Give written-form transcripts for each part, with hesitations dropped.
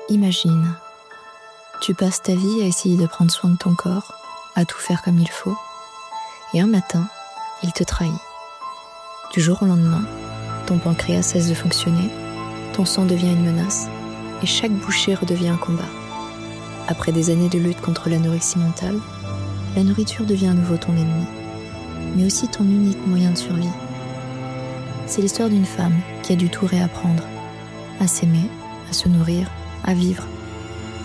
Imagine, tu passes ta vie à essayer de prendre soin de ton corps, à tout faire comme il faut, et un matin, il te trahit. Du jour au lendemain, ton pancréas cesse de fonctionner, ton sang devient une menace, et chaque bouchée redevient un combat. Après des années de lutte contre l'anorexie mentale, la nourriture devient à nouveau ton ennemi, mais aussi ton unique moyen de survie. C'est l'histoire d'une femme qui a dû tout réapprendre, à s'aimer, à se nourrir, à vivre,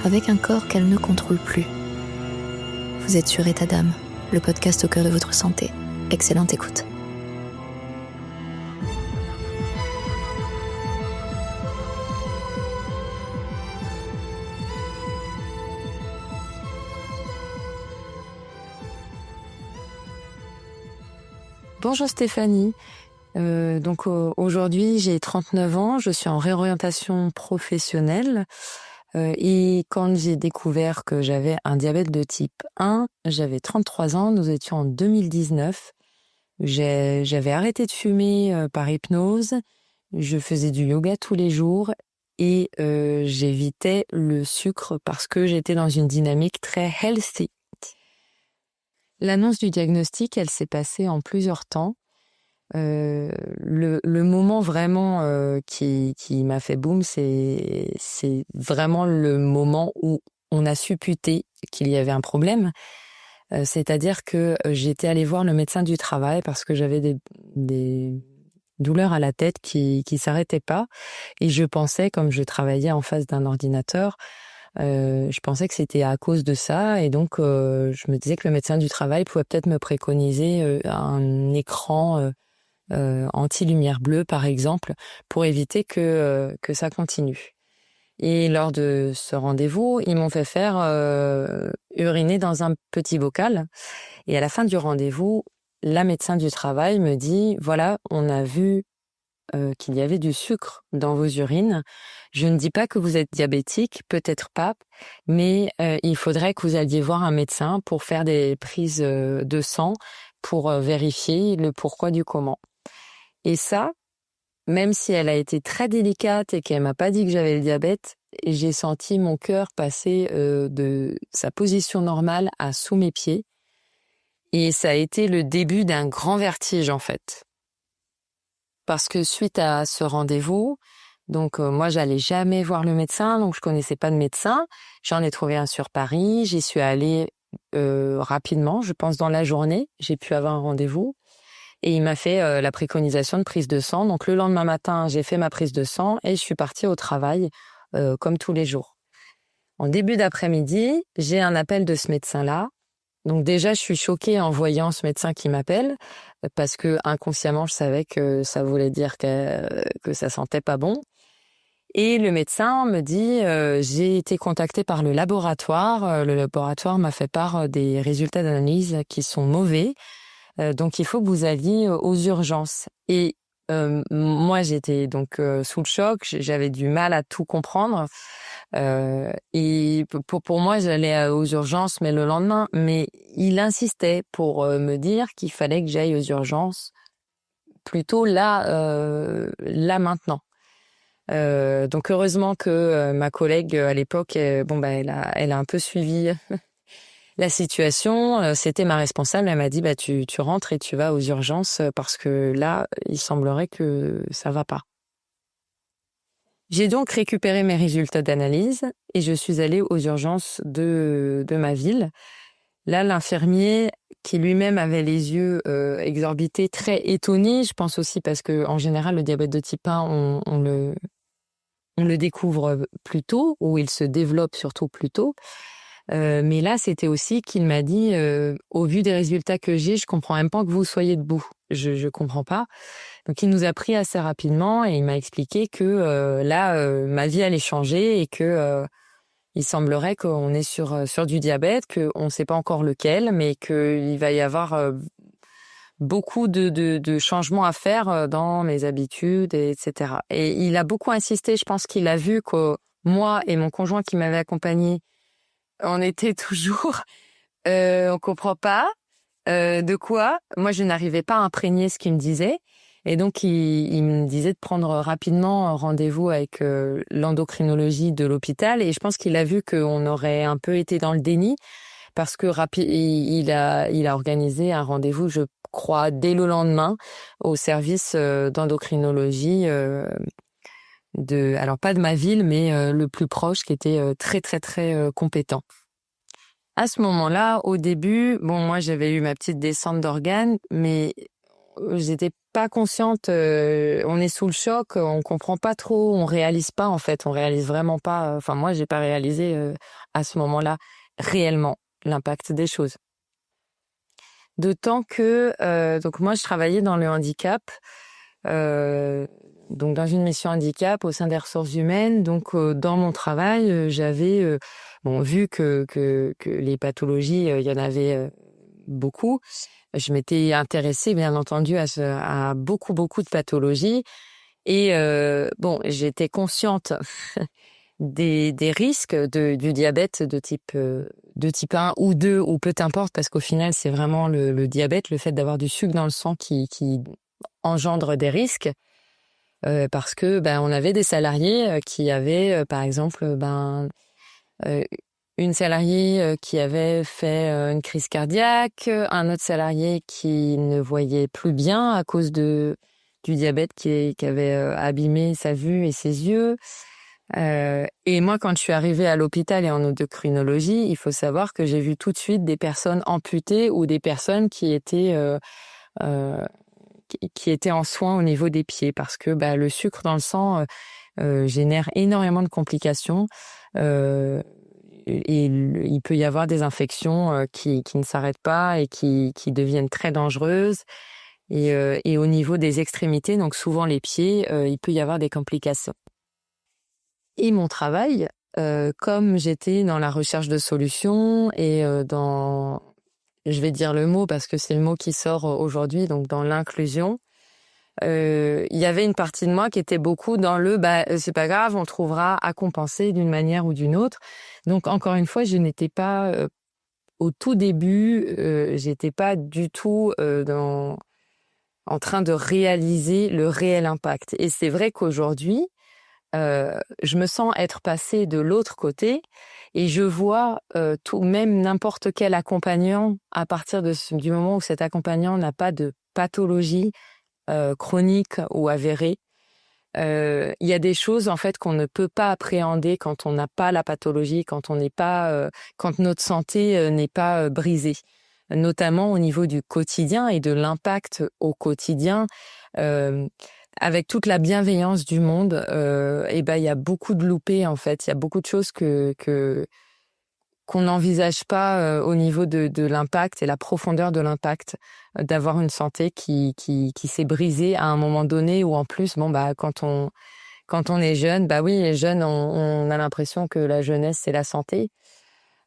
avec un corps qu'elle ne contrôle plus. Vous êtes sur État d'âme, le podcast au cœur de votre santé. Excellente écoute. Bonjour Stéphanie, aujourd'hui j'ai 39 ans, je suis en réorientation professionnelle et quand j'ai découvert que j'avais un diabète de type 1, j'avais 33 ans, nous étions en 2019, j'avais arrêté de fumer par hypnose, je faisais du yoga tous les jours et j'évitais le sucre parce que j'étais dans une dynamique très healthy. L'annonce du diagnostic, elle s'est passée en plusieurs temps. Le moment vraiment qui m'a fait boum, c'est vraiment le moment où on a supputé qu'il y avait un problème. C'est-à-dire que j'étais allée voir le médecin du travail parce que j'avais des douleurs à la tête qui s'arrêtaient pas. Et je pensais, comme je travaillais en face d'un ordinateur, je pensais que c'était à cause de ça et donc je me disais que le médecin du travail pouvait peut-être me préconiser un écran anti-lumière bleue par exemple pour éviter que ça continue. Et lors de ce rendez-vous, ils m'ont fait faire uriner dans un petit bocal et à la fin du rendez-vous, la médecin du travail me dit voilà, on a vu qu'il y avait du sucre dans vos urines. Je ne dis pas que vous êtes diabétique, peut-être pas, mais il faudrait que vous alliez voir un médecin pour faire des prises de sang pour vérifier le pourquoi du comment. Et ça, même si elle a été très délicate et qu'elle m'a pas dit que j'avais le diabète, j'ai senti mon cœur passer de sa position normale à sous mes pieds. Et ça a été le début d'un grand vertige en fait. Parce que suite à ce rendez-vous, donc moi j'allais jamais voir le médecin, donc je connaissais pas de médecin. J'en ai trouvé un sur Paris, j'y suis allée rapidement, je pense dans la journée, j'ai pu avoir un rendez-vous. Et il m'a fait la préconisation de prise de sang. Donc le lendemain matin, j'ai fait ma prise de sang et je suis partie au travail comme tous les jours. En début d'après-midi, j'ai un appel de ce médecin-là. Donc déjà, je suis choquée en voyant ce médecin qui m'appelle parce que inconsciemment, je savais que ça voulait dire que ça sentait pas bon. Et le médecin me dit j'ai été contactée par le laboratoire. Le laboratoire m'a fait part des résultats d'analyse qui sont mauvais. Donc il faut que vous alliez aux urgences. Et moi j'étais donc sous le choc, j'avais du mal à tout comprendre. Et pour moi j'allais aux urgences mais le lendemain. Mais il insistait pour me dire qu'il fallait que j'aille aux urgences plutôt là maintenant. Donc heureusement que ma collègue à l'époque, elle a un peu suivi la situation, c'était ma responsable, elle m'a dit tu rentres et tu vas aux urgences parce que là, il semblerait que ça va pas. J'ai donc récupéré mes résultats d'analyse et je suis allée aux urgences de ma ville. Là, l'infirmier qui lui-même avait les yeux exorbités, très étonné, je pense aussi parce que en général le diabète de type 1, on le découvre plus tôt ou il se développe surtout plus tôt. Mais là, c'était aussi qu'il m'a dit au vu des résultats que j'ai, je comprends même pas que vous soyez debout. Je comprends pas. Donc il nous a pris assez rapidement et il m'a expliqué que ma vie allait changer et que il semblerait qu'on est sur du diabète, qu'on ne sait pas encore lequel, mais qu'il va y avoir beaucoup de changements à faire dans mes habitudes, etc. Et il a beaucoup insisté. Je pense qu'il a vu que moi et mon conjoint qui m'avait accompagnée, on était toujours, on comprend pas de quoi. Moi, je n'arrivais pas à imprégner ce qu'il me disait. Et donc, il me disait de prendre rapidement rendez-vous avec l'endocrinologie de l'hôpital. Et je pense qu'il a vu qu'on aurait un peu été dans le déni parce que il a organisé un rendez-vous, je crois, dès le lendemain au service d'endocrinologie alors pas de ma ville, mais le plus proche, qui était très, très, très compétent. À ce moment-là, au début, bon, moi, j'avais eu ma petite descente d'organes, mais j'étais pas consciente. On est sous le choc, on comprend pas trop, on réalise pas, en fait, on réalise vraiment pas. Enfin, moi, j'ai pas réalisé à ce moment-là réellement l'impact des choses. D'autant que, donc moi, je travaillais dans le handicap, donc dans une mission handicap au sein des ressources humaines. Donc, dans mon travail, j'avais vu que les pathologies, il y en avait beaucoup. Je m'étais intéressée, bien entendu, à beaucoup de pathologies. Et j'étais consciente des risques du diabète de type 1 ou 2, ou peu importe, parce qu'au final, c'est vraiment le diabète, le fait d'avoir du sucre dans le sang qui engendre des risques. Parce que on avait des salariés qui avaient, par exemple, une salariée qui avait fait une crise cardiaque, un autre salarié qui ne voyait plus bien à cause du diabète qui avait abîmé sa vue et ses yeux. Et moi, quand je suis arrivée à l'hôpital et en endocrinologie, il faut savoir que j'ai vu tout de suite des personnes amputées ou des personnes qui étaient en soins au niveau des pieds, parce que le sucre dans le sang génère énormément de complications. Et il peut y avoir des infections qui ne s'arrêtent pas et qui deviennent très dangereuses. Et au niveau des extrémités, donc souvent les pieds, il peut y avoir des complications. Et mon travail, comme j'étais dans la recherche de solutions et je vais dire le mot parce que c'est le mot qui sort aujourd'hui, donc dans l'inclusion, il y avait une partie de moi qui était beaucoup dans c'est pas grave, on trouvera à compenser d'une manière ou d'une autre. Donc encore une fois, je n'étais pas au tout début, j'étais pas du tout en train de réaliser le réel impact. Et c'est vrai qu'aujourd'hui, je me sens être passée de l'autre côté et je vois même n'importe quel accompagnant, à partir du moment où cet accompagnant n'a pas de pathologie chronique ou avérée. Il y a des choses en fait qu'on ne peut pas appréhender quand on n'a pas la pathologie, quand notre santé n'est pas brisée, notamment au niveau du quotidien et de l'impact au quotidien. Avec toute la bienveillance du monde, il y a beaucoup de loupés en fait. Il y a beaucoup de choses qu'on n'envisage pas au niveau de l'impact et la profondeur de l'impact d'avoir une santé qui s'est brisée à un moment donné, ou en plus, quand on est jeune, oui, les jeunes, on a l'impression que la jeunesse, c'est la santé.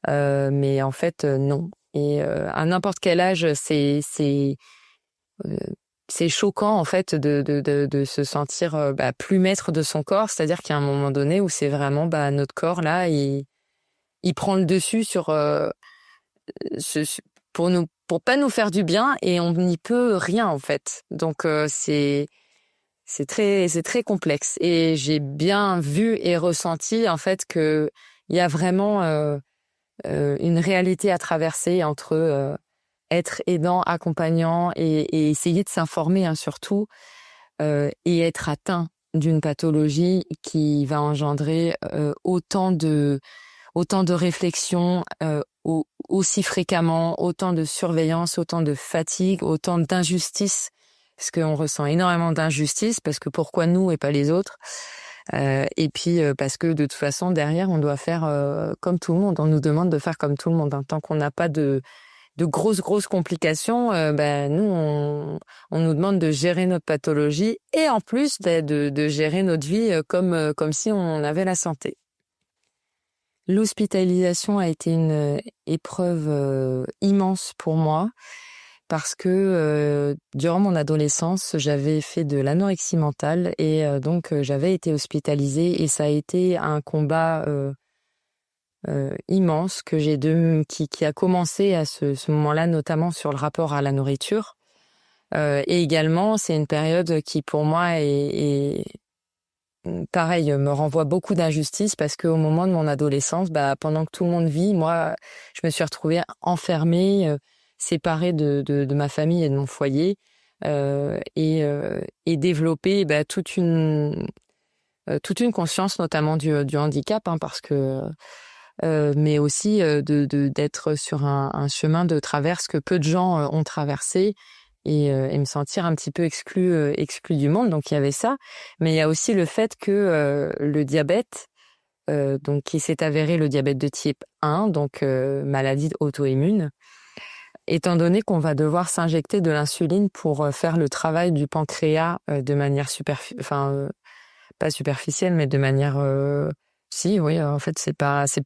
Mais en fait, non. Et à n'importe quel âge, c'est choquant, en fait, de se sentir plus maître de son corps. C'est-à-dire qu'il y a un moment donné où c'est vraiment notre corps, là, il prend le dessus sur pour pas nous faire du bien, et on n'y peut rien en fait. Donc c'est très complexe, et j'ai bien vu et ressenti en fait que il y a vraiment une réalité à traverser entre être aidant, accompagnant et essayer de s'informer, surtout, et être atteint d'une pathologie qui va engendrer autant de réflexion, aussi fréquemment, autant de surveillance, autant de fatigue, autant d'injustice, parce qu'on ressent énormément d'injustice, parce que pourquoi nous et pas les autres, et puis parce que de toute façon derrière on doit faire comme tout le monde, on nous demande de faire comme tout le monde, hein. Tant qu'on n'a pas de grosses complications, nous on nous demande de gérer notre pathologie et en plus de gérer notre vie comme si on avait la santé. L'hospitalisation a été une épreuve immense pour moi, parce que durant mon adolescence, j'avais fait de l'anorexie mentale et donc j'avais été hospitalisée, et ça a été un combat immense qui a commencé à ce moment-là, notamment sur le rapport à la nourriture. Et également, c'est une période qui, pour moi, pareil, me renvoie beaucoup d'injustice parce qu'au moment de mon adolescence, pendant que tout le monde vit, moi, je me suis retrouvée enfermée, séparée de ma famille et de mon foyer, et développer toute une conscience, notamment du handicap, hein, parce que mais aussi d'être sur un chemin de traverse que peu de gens ont traversé, et me sentir un petit peu exclue du monde. Donc il y avait ça, mais il y a aussi le fait que le diabète, donc qui s'est avéré le diabète de type 1, donc maladie auto-immune, étant donné qu'on va devoir s'injecter de l'insuline pour faire le travail du pancréas de manière pas superficielle, mais de manière si, oui, en fait, c'est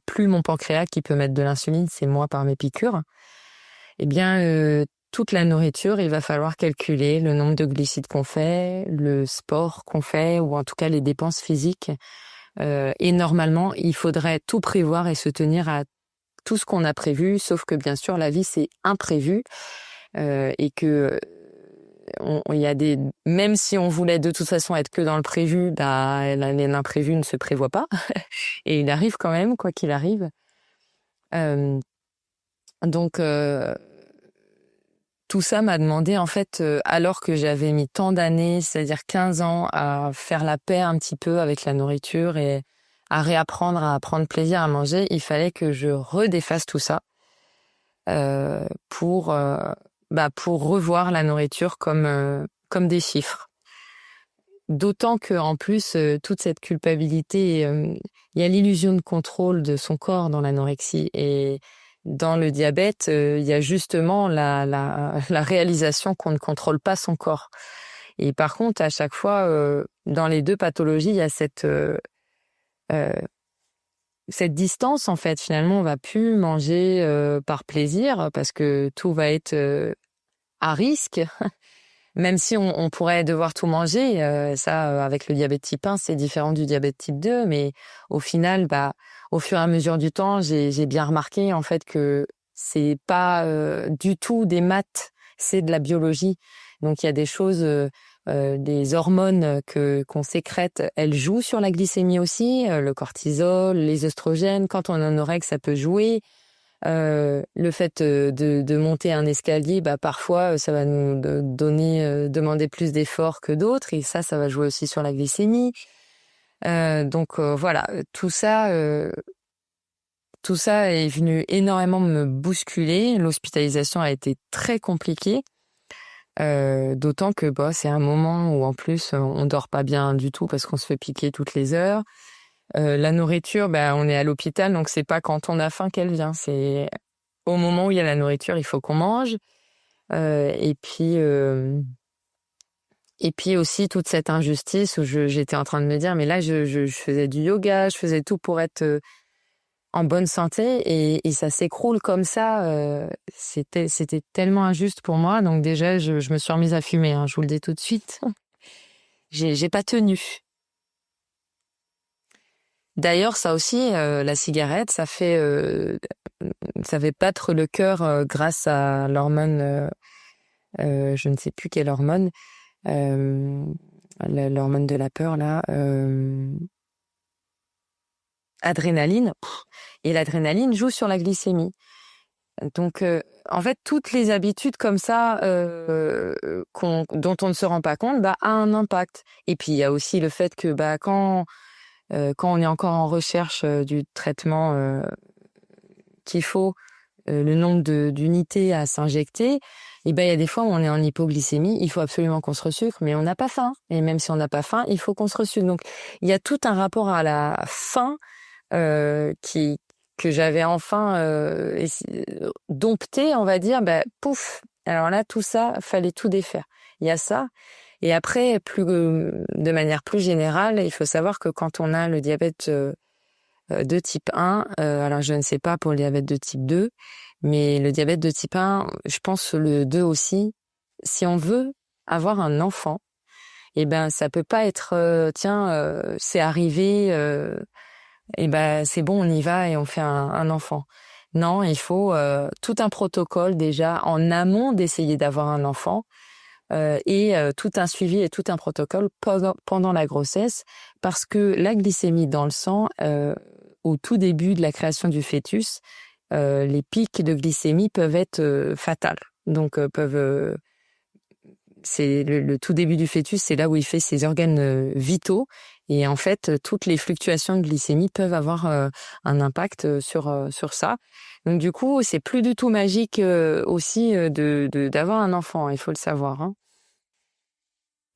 plus mon pancréas qui peut mettre de l'insuline, c'est moi par mes piqûres. Eh bien, toute la nourriture, il va falloir calculer le nombre de glucides qu'on fait, le sport qu'on fait, ou en tout cas les dépenses physiques. Et normalement, il faudrait tout prévoir et se tenir à tout ce qu'on a prévu, sauf que bien sûr, la vie, c'est imprévu, et que même si on voulait de toute façon être que dans le prévu, l'imprévu ne se prévoit pas. Et il arrive quand même, quoi qu'il arrive. Donc, tout ça m'a demandé, en fait, alors que j'avais mis tant d'années, c'est-à-dire 15 ans, à faire la paix un petit peu avec la nourriture et à réapprendre à prendre plaisir à manger, il fallait que je redéfasse tout ça pour revoir la nourriture comme des chiffres. D'autant que en plus, toute cette culpabilité, il y a l'illusion de contrôle de son corps dans l'anorexie, et dans le diabète, il y a justement la réalisation qu'on ne contrôle pas son corps. Et par contre, à chaque fois, dans les deux pathologies, il y a cette distance, en fait. Finalement, on va plus manger par plaisir parce que tout va être à risque. Même si on pourrait devoir tout manger, avec le diabète type 1, c'est différent du diabète type 2, mais au final, au fur et à mesure du temps, j'ai bien remarqué en fait que c'est pas du tout des maths, c'est de la biologie. Donc il y a des choses, des hormones qu'on sécrète, elles jouent sur la glycémie aussi, le cortisol, les œstrogènes. Quand on est anorexe, ça peut jouer. Le fait de monter un escalier, parfois ça va nous demander plus d'efforts que d'autres, et ça va jouer aussi sur la glycémie. Donc voilà, tout ça est venu énormément me bousculer. L'hospitalisation a été très compliquée, d'autant que c'est un moment où en plus on dort pas bien du tout parce qu'on se fait piquer toutes les heures. La nourriture, on est à l'hôpital, donc c'est pas quand on a faim qu'elle vient, c'est au moment où il y a la nourriture, il faut qu'on mange. Et puis aussi toute cette injustice où j'étais en train de me dire, mais là je faisais du yoga, je faisais tout pour être en bonne santé, et ça s'écroule comme ça. C'était tellement injuste pour moi, donc déjà je me suis remise à fumer, hein, je vous le dis tout de suite. J'ai pas tenu. D'ailleurs, ça aussi, la cigarette, ça fait battre le cœur grâce à l'hormone, je ne sais plus quelle hormone, l'hormone de la peur là, adrénaline. Et l'adrénaline joue sur la glycémie. Donc, en fait, toutes les habitudes comme ça dont on ne se rend pas compte, a un impact. Et puis il y a aussi le fait que quand on est encore en recherche du traitement qu'il faut, le nombre d'unités à s'injecter, et il y a des fois où on est en hypoglycémie, il faut absolument qu'on se resucre, mais on n'a pas faim. Et même si on n'a pas faim, il faut qu'on se resucre. Donc il y a tout un rapport à la faim que j'avais enfin dompté, on va dire. Pouf. Alors là, tout ça, fallait tout défaire. Il y a ça. Et après, de manière plus générale, il faut savoir que quand on a le diabète de type 1, alors je ne sais pas pour le diabète de type 2, mais le diabète de type 1, je pense le 2 aussi, si on veut avoir un enfant, ça peut pas être c'est arrivé, c'est bon, on y va et on fait un enfant. Non, il faut tout un protocole déjà en amont d'essayer d'avoir un enfant. et tout un suivi et tout un protocole pendant la grossesse, parce que la glycémie dans le sang, au tout début de la création du fœtus, les pics de glycémie peuvent être fatals. Donc c'est le tout début du fœtus, c'est là où il fait ses organes vitaux, et en fait toutes les fluctuations de glycémie peuvent avoir un impact sur ça. Donc du coup, c'est plus du tout magique aussi d'avoir un enfant, il faut le savoir, hein.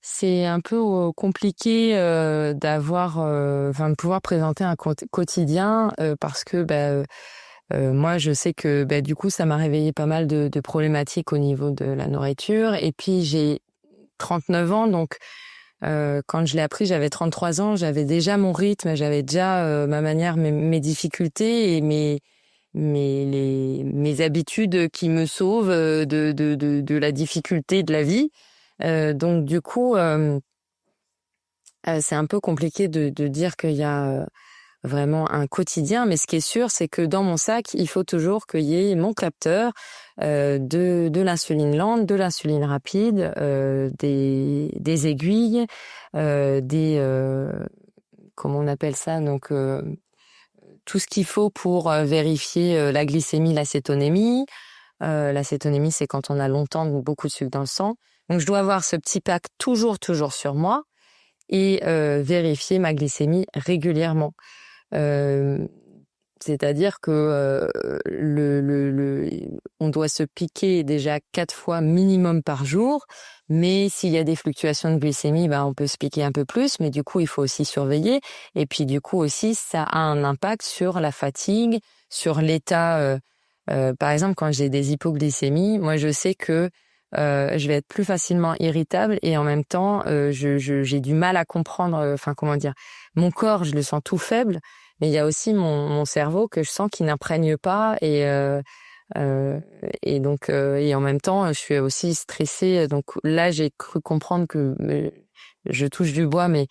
C'est un peu compliqué de pouvoir présenter un quotidien, parce que moi, je sais que du coup, ça m'a réveillé pas mal de problématiques au niveau de la nourriture. Et puis, j'ai 39 ans, donc quand je l'ai appris, j'avais 33 ans, j'avais déjà mon rythme, j'avais déjà ma manière, mes difficultés et mes habitudes qui me sauvent de la difficulté de la vie. Donc du coup, c'est un peu compliqué de dire qu'il y a vraiment un quotidien, mais ce qui est sûr, c'est que dans mon sac, il faut toujours qu'il y ait mon capteur, de l'insuline lente, de l'insuline rapide, des aiguilles, comment on appelle ça, donc tout ce qu'il faut pour vérifier la glycémie, l'acétonémie. L'acétonémie, c'est quand on a longtemps beaucoup de sucre dans le sang. Donc, je dois avoir ce petit pack toujours sur moi et vérifier ma glycémie régulièrement. C'est-à-dire que on doit se piquer déjà 4 fois minimum par jour, mais s'il y a des fluctuations de glycémie, on peut se piquer un peu plus, mais du coup, il faut aussi surveiller. Et puis, du coup aussi, ça a un impact sur la fatigue, sur l'état. Par exemple, quand j'ai des hypoglycémies, moi, je sais que je vais être plus facilement irritable et en même temps, j'ai du mal à comprendre. Comment dire, mon corps, je le sens tout faible, mais il y a aussi mon cerveau que je sens qui n'imprègne pas et donc et en même temps, je suis aussi stressée. Donc là, j'ai cru comprendre que je touche du bois, mais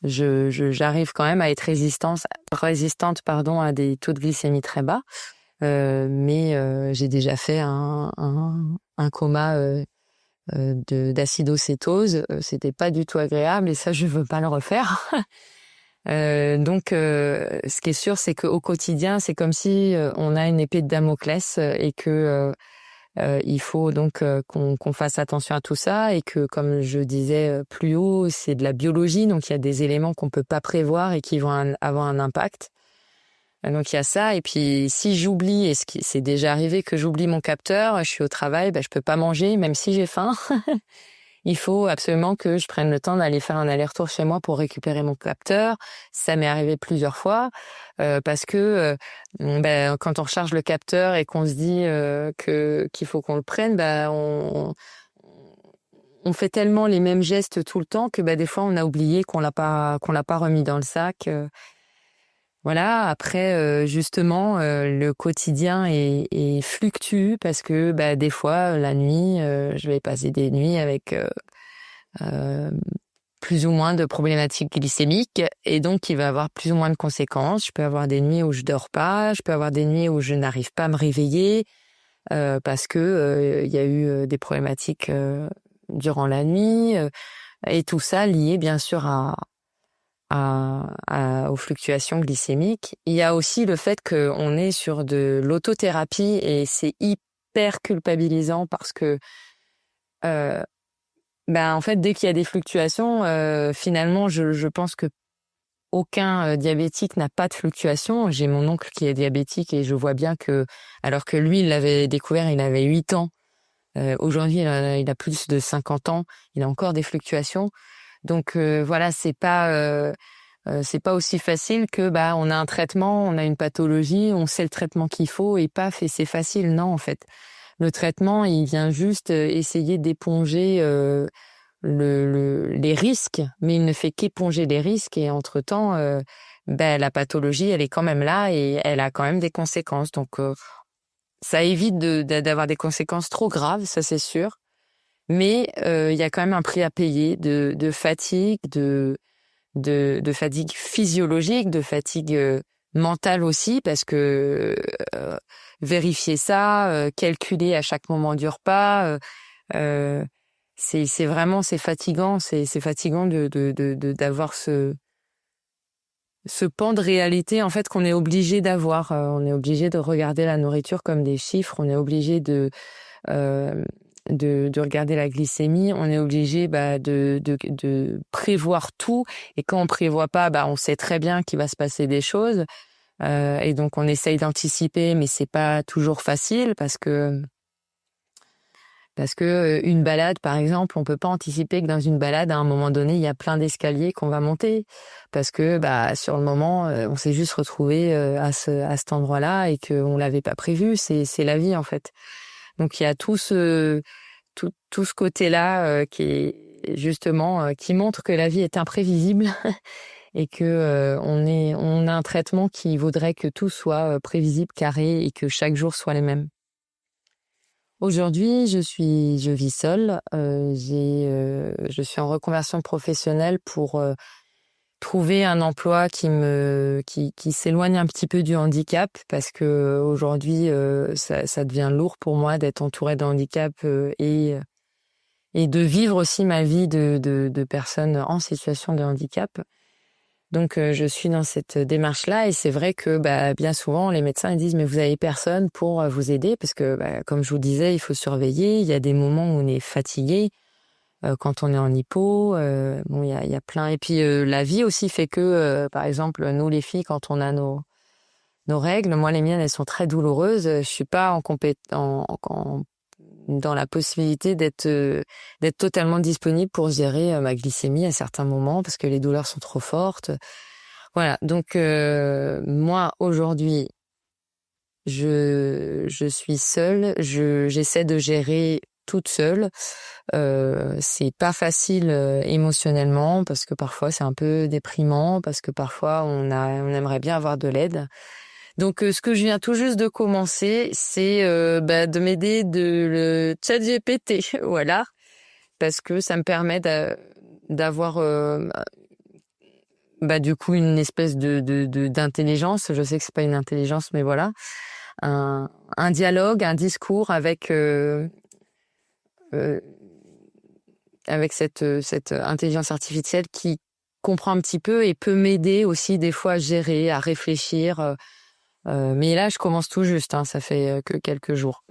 j'arrive quand même à être résistante, à des taux de glycémie très bas. Mais j'ai déjà fait un coma d'acidocétose. C'était pas du tout agréable et ça, je veux pas le refaire. Donc, ce qui est sûr, c'est qu'au quotidien, c'est comme si on a une épée de Damoclès et que il faut donc qu'on fasse attention à tout ça et que, comme je disais plus haut, c'est de la biologie, donc il y a des éléments qu'on peut pas prévoir et qui vont avoir un impact. Donc il y a ça, et puis si j'oublie, et c'est déjà arrivé que j'oublie mon capteur, je suis au travail, je peux pas manger même si j'ai faim. Il faut absolument que je prenne le temps d'aller faire un aller-retour chez moi pour récupérer mon capteur. Ça m'est arrivé plusieurs fois parce que quand on recharge le capteur et qu'on se dit qu'il faut qu'on le prenne, on fait tellement les mêmes gestes tout le temps que des fois on a oublié qu'on l'a pas remis dans le sac. Voilà. Après, justement, le quotidien est fluctue parce que des fois, la nuit, je vais passer des nuits avec plus ou moins de problématiques glycémiques et donc il va avoir plus ou moins de conséquences. Je peux avoir des nuits où je dors pas, je peux avoir des nuits où je n'arrive pas à me réveiller parce que il y a eu des problématiques durant la nuit et tout ça lié bien sûr aux fluctuations glycémiques. Il y a aussi le fait qu'on est sur de l'autothérapie et c'est hyper culpabilisant parce que en fait, dès qu'il y a des fluctuations, finalement, je pense que aucun diabétique n'a pas de fluctuations. J'ai mon oncle qui est diabétique et je vois bien que, alors que lui, il l'avait découvert, il avait 8 ans. Aujourd'hui, il a plus de 50 ans. Il a encore des fluctuations. Donc voilà, c'est pas aussi facile que on a un traitement, on a une pathologie, on sait le traitement qu'il faut et paf et c'est facile. Non, en fait, le traitement il vient juste essayer d'éponger les risques, mais il ne fait qu'éponger les risques et entre-temps la pathologie elle est quand même là et elle a quand même des conséquences. Donc ça évite d'avoir des conséquences trop graves, ça c'est sûr. Mais il y a quand même un prix à payer de fatigue, de fatigue physiologique, de fatigue mentale aussi, parce que vérifier ça, calculer à chaque moment du repas, c'est vraiment c'est fatigant, c'est fatigant d'avoir ce pan de réalité en fait qu'on est obligé d'avoir. On est obligé de regarder la nourriture comme des chiffres, on est obligé euh, de regarder la glycémie, on est obligé de prévoir tout, et quand on prévoit pas, on sait très bien qu'il va se passer des choses, et donc on essaye d'anticiper, mais c'est pas toujours facile parce que une balade, par exemple, on peut pas anticiper que dans une balade, à un moment donné, il y a plein d'escaliers qu'on va monter. Parce que, sur le moment, on s'est juste retrouvé à cet endroit-là et qu'on l'avait pas prévu. C'est la vie, en fait. Donc, il y a tout ce côté-là qui est justement, qui montre que la vie est imprévisible et que on a un traitement qui voudrait que tout soit prévisible, carré, et que chaque jour soit les mêmes. Aujourd'hui, je vis seule. Je suis en reconversion professionnelle pour trouver un emploi qui s'éloigne un petit peu du handicap, parce que aujourd'hui, ça devient lourd pour moi d'être entourée de handicap, et de vivre aussi ma vie de personne en situation de handicap. Donc, je suis dans cette démarche-là, et c'est vrai que bien souvent, les médecins ils disent « mais vous avez personne pour vous aider », parce que, comme je vous disais, il faut surveiller. Il y a des moments où on est fatigué, quand on est en hypo. Il y a plein. Et puis, la vie aussi fait que, par exemple, nous, les filles, quand on a nos règles, moi, les miennes, elles sont très douloureuses. Je suis pas dans la possibilité d'être totalement disponible pour gérer ma glycémie à certains moments, parce que les douleurs sont trop fortes. Voilà. Donc, moi, aujourd'hui, je suis seule. J'essaie de gérer toute seule. C'est pas facile émotionnellement, parce que parfois c'est un peu déprimant, parce que parfois on aimerait bien avoir de l'aide. Donc, ce que je viens tout juste de commencer, c'est de m'aider de le ChatGPT, voilà, parce que ça me permet d'avoir du coup une espèce d'intelligence. Je sais que c'est pas une intelligence, mais voilà, un dialogue, un discours avec cette intelligence artificielle qui comprend un petit peu et peut m'aider aussi des fois à gérer, à réfléchir. Mais là, je commence tout juste, hein, ça fait que quelques jours.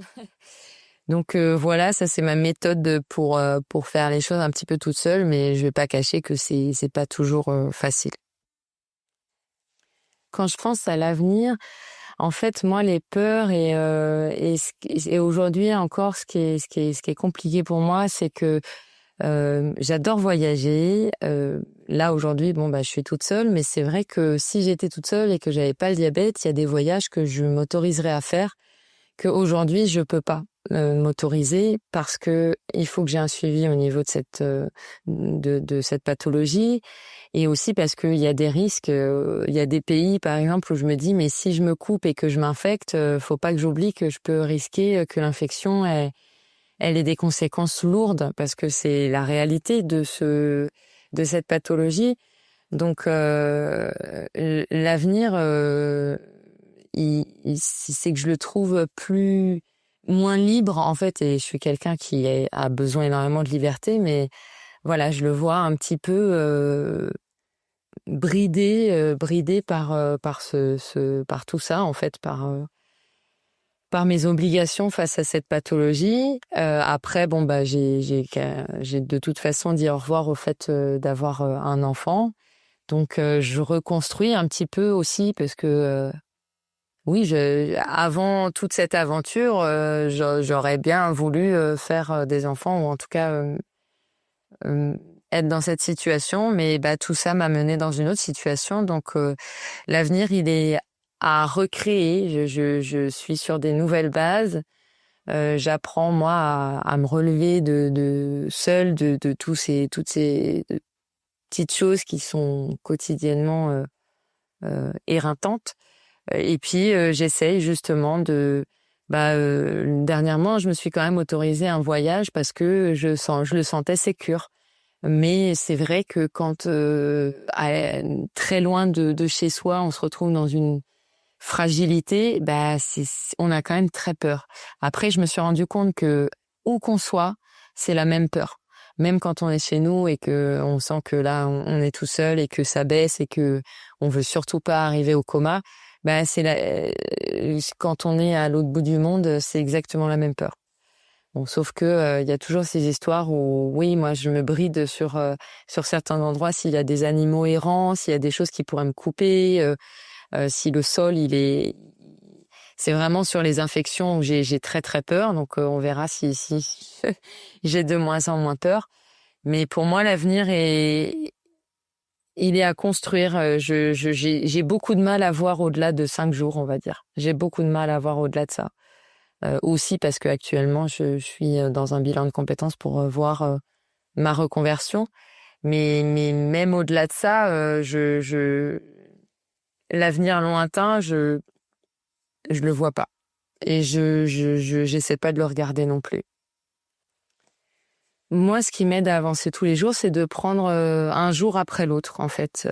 Donc voilà, ça c'est ma méthode pour faire les choses un petit peu toute seule, mais je vais pas cacher que c'est pas toujours facile. Quand je pense à l'avenir, en fait, moi, les peurs et aujourd'hui encore, ce qui est compliqué pour moi, c'est que j'adore voyager. Là aujourd'hui, je suis toute seule, mais c'est vrai que si j'étais toute seule et que j'avais pas le diabète, il y a des voyages que je m'autoriserais à faire qu'aujourd'hui je peux pas m'autoriser, parce que il faut que j'ai un suivi au niveau de cette pathologie, et aussi parce qu'il y a des risques. Il y a des pays, par exemple, où je me dis mais si je me coupe et que je m'infecte, faut pas que j'oublie que je peux risquer que l'infection elle ait des conséquences lourdes, parce que c'est la réalité de cette pathologie. Donc l'avenir, c'est que je le trouve moins libre, en fait, et je suis quelqu'un qui a besoin énormément de liberté, mais voilà, je le vois un petit peu bridé par tout ça, en fait, par mes obligations face à cette pathologie. Après, j'ai de toute façon dit au revoir au fait d'avoir un enfant. Donc, je reconstruis un petit peu aussi, parce que oui, avant toute cette aventure, j'aurais bien voulu faire des enfants, ou en tout cas être dans cette situation, mais tout ça m'a menée dans une autre situation. Donc l'avenir, il est à recréer. Je suis sur des nouvelles bases. J'apprends moi à me relever seule de toutes ces petites choses qui sont quotidiennement éreintantes. Et puis j'essaye justement dernièrement, je me suis quand même autorisée un voyage parce que je le sentais sécure. Mais c'est vrai que quand très loin de chez soi, on se retrouve dans une fragilité, on a quand même très peur. Après, je me suis rendu compte que où qu'on soit, c'est la même peur. même quand on est chez nous et que on sent que là on est tout seul et que ça baisse et que on veut surtout pas arriver au coma, bah quand on est à l'autre bout du monde, c'est exactement la même peur. Bon, sauf que il y a toujours ces histoires où oui, moi je me bride sur certains endroits s'il y a des animaux errants, s'il y a des choses qui pourraient me couper, si le sol c'est vraiment sur les infections où j'ai très très peur, donc on verra si j'ai de moins en moins peur. Mais pour moi, l'avenir il est à construire. J'ai beaucoup de mal à voir au-delà de 5 jours, on va dire. J'ai beaucoup de mal à voir au-delà de ça. Aussi parce que actuellement, je suis dans un bilan de compétences pour voir ma reconversion. Mais même au-delà de ça, l'avenir lointain, je le vois pas. Et j'essaie pas de le regarder non plus. Moi, ce qui m'aide à avancer tous les jours, c'est de prendre un jour après l'autre, en fait.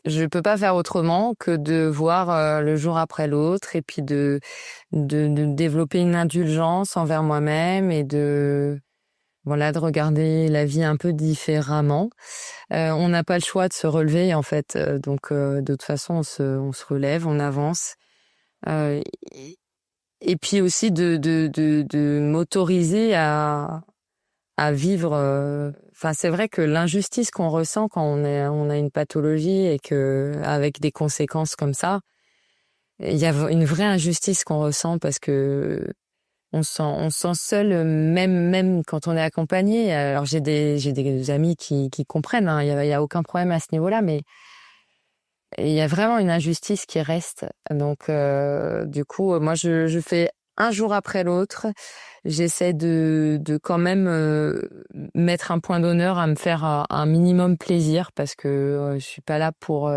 Je peux pas faire autrement que de voir le jour après l'autre et puis de développer une indulgence envers moi-même et de regarder la vie un peu différemment. On n'a pas le choix de se relever, en fait. Donc, de toute façon, on se relève, on avance. Euh, et puis aussi de m'autoriser à vivre. Enfin, c'est vrai que l'injustice qu'on ressent quand on a une pathologie et que avec des conséquences comme ça, il y a une vraie injustice qu'on ressent parce que on se sent seul, même quand on est accompagné. Alors j'ai des amis qui comprennent, hein, il y a aucun problème à ce niveau-là, mais il y a vraiment une injustice qui reste. Donc du coup, moi je fais un jour après l'autre. J'essaie de quand même mettre un point d'honneur à me faire un minimum plaisir parce que je suis pas là pour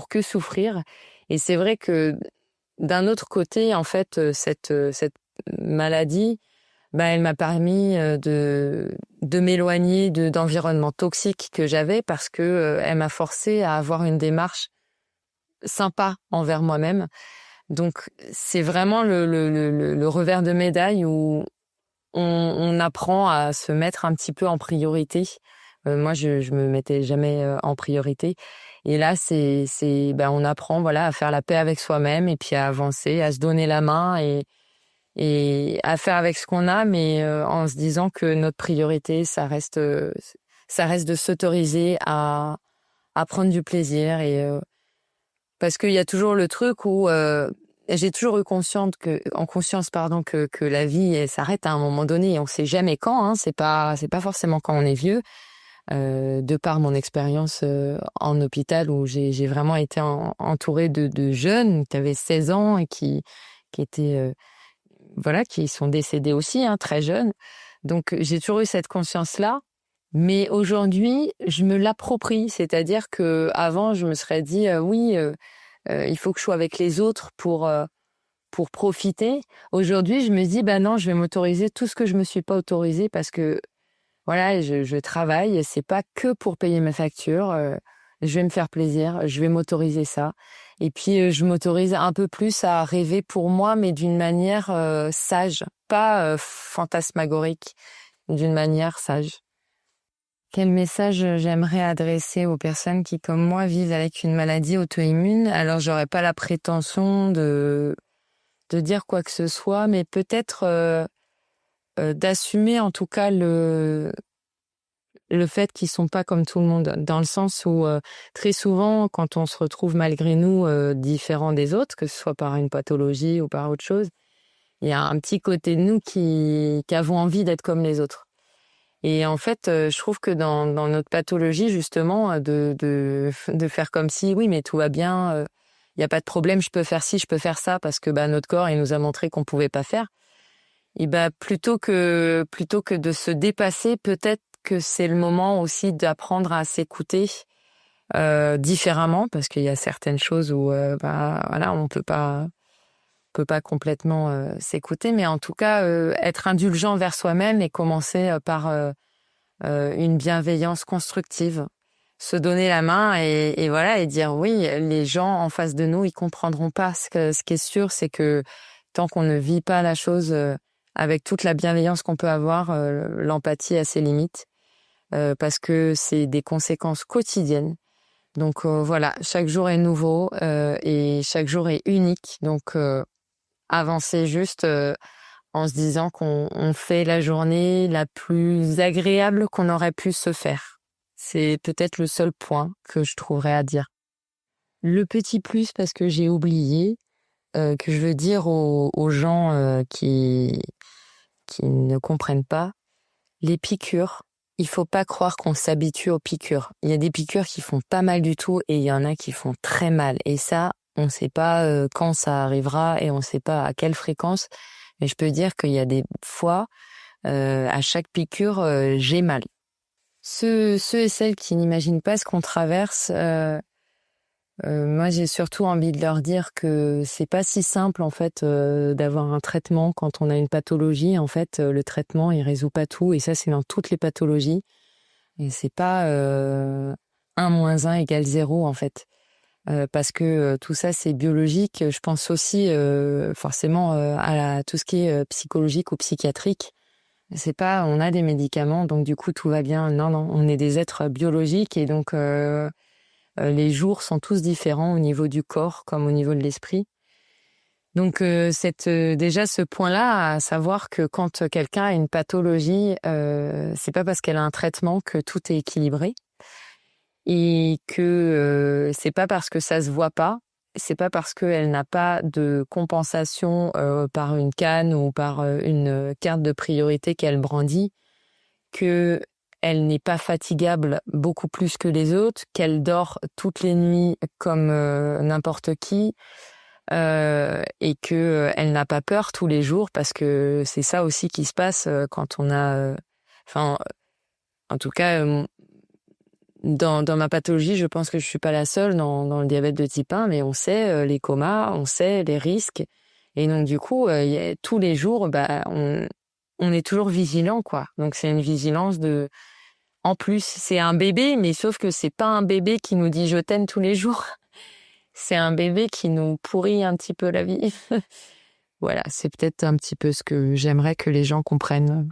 que souffrir. Et c'est vrai que d'un autre côté, en fait, cette maladie, bah, elle m'a permis de m'éloigner d'environnements toxiques que j'avais parce que elle m'a forcé à avoir une démarche sympa envers moi-même. Donc c'est vraiment le revers de médaille où on apprend à se mettre un petit peu en priorité. Moi, je me mettais jamais en priorité. Et là, on apprend, à faire la paix avec soi-même et puis à avancer, à se donner la main et à faire avec ce qu'on a, mais en se disant que notre priorité, ça reste de s'autoriser à prendre du plaisir parce qu'il y a toujours le truc où j'ai toujours eu conscience que la vie elle s'arrête à un moment donné et on sait jamais quand, hein, c'est pas forcément quand on est vieux. De par mon expérience en hôpital où j'ai vraiment été entourée de jeunes qui avaient 16 ans et qui étaient qui sont décédés aussi, hein, très jeunes. Donc j'ai toujours eu cette conscience-là, mais aujourd'hui je me l'approprie, c'est-à-dire que avant je me serais dit il faut que je sois avec les autres pour profiter. Aujourd'hui je me dis non, je vais m'autoriser tout ce que je me suis pas autorisé parce que je travaille, c'est pas que pour payer mes factures. Je vais me faire plaisir, je vais m'autoriser ça. Et puis, je m'autorise un peu plus à rêver pour moi, mais d'une manière sage, pas fantasmagorique, d'une manière sage. Quel message j'aimerais adresser aux personnes qui, comme moi, vivent avec une maladie auto-immune? Alors, j'aurais pas la prétention de dire quoi que ce soit, mais peut-être d'assumer en tout cas le fait qu'ils sont pas comme tout le monde, dans le sens où très souvent, quand on se retrouve malgré nous différent des autres, que ce soit par une pathologie ou par autre chose, il y a un petit côté de nous qui avons envie d'être comme les autres. Et en fait, je trouve que dans notre pathologie, justement, de faire comme si, oui, mais tout va bien, il y a pas de problème, je peux faire ci, je peux faire ça, parce que notre corps, il nous a montré qu'on pouvait pas faire. Et plutôt que de se dépasser, peut-être que c'est le moment aussi d'apprendre à s'écouter différemment, parce qu'il y a certaines choses où on peut pas complètement s'écouter, mais en tout cas être indulgent vers soi-même et commencer par une bienveillance constructive, se donner la main et dire oui, les gens en face de nous ils comprendront pas. Ce qui est sûr, c'est que tant qu'on ne vit pas la chose avec toute la bienveillance qu'on peut avoir, l'empathie a ses limites, parce que c'est des conséquences quotidiennes. Donc voilà, chaque jour est nouveau et chaque jour est unique. Donc avancer juste en se disant qu'on fait la journée la plus agréable qu'on aurait pu se faire. C'est peut-être le seul point que je trouverais à dire. Le petit plus, parce que j'ai oublié, que je veux dire aux gens qui ne comprennent pas, les piqûres, il faut pas croire qu'on s'habitue aux piqûres. Il y a des piqûres qui font pas mal du tout et il y en a qui font très mal. Et ça, on sait pas quand ça arrivera et on sait pas à quelle fréquence. Mais je peux dire qu'il y a des fois, à chaque piqûre, j'ai mal. Ceux et celles qui n'imaginent pas ce qu'on traverse, moi j'ai surtout envie de leur dire que c'est pas si simple en fait d'avoir un traitement quand on a une pathologie. En fait, le traitement il résout pas tout et ça c'est dans toutes les pathologies. Et c'est pas 1 moins 1 égale 0 en fait. Parce que tout ça c'est biologique. Je pense aussi forcément à tout ce qui est psychologique ou psychiatrique. C'est pas on a des médicaments donc du coup tout va bien. Non, on est des êtres biologiques et donc les jours sont tous différents au niveau du corps comme au niveau de l'esprit. Donc déjà ce point-là, à savoir que quand quelqu'un a une pathologie, c'est pas parce qu'elle a un traitement que tout est équilibré et que c'est pas parce que ça se voit pas, c'est pas parce qu'elle n'a pas de compensation par une canne ou par une carte de priorité qu'elle brandit que elle n'est pas fatigable beaucoup plus que les autres, qu'elle dort toutes les nuits comme n'importe qui, et que elle n'a pas peur tous les jours parce que c'est ça aussi qui se passe quand on a, en tout cas, dans ma pathologie, je pense que je suis pas la seule dans le diabète de type 1, mais on sait les comas, on sait les risques, et donc du coup, tous les jours, on est toujours vigilant, quoi. Donc c'est une vigilance de. En plus, c'est un bébé, mais sauf que c'est pas un bébé qui nous dit je t'aime tous les jours. C'est un bébé qui nous pourrit un petit peu la vie. Voilà, c'est peut-être un petit peu ce que j'aimerais que les gens comprennent.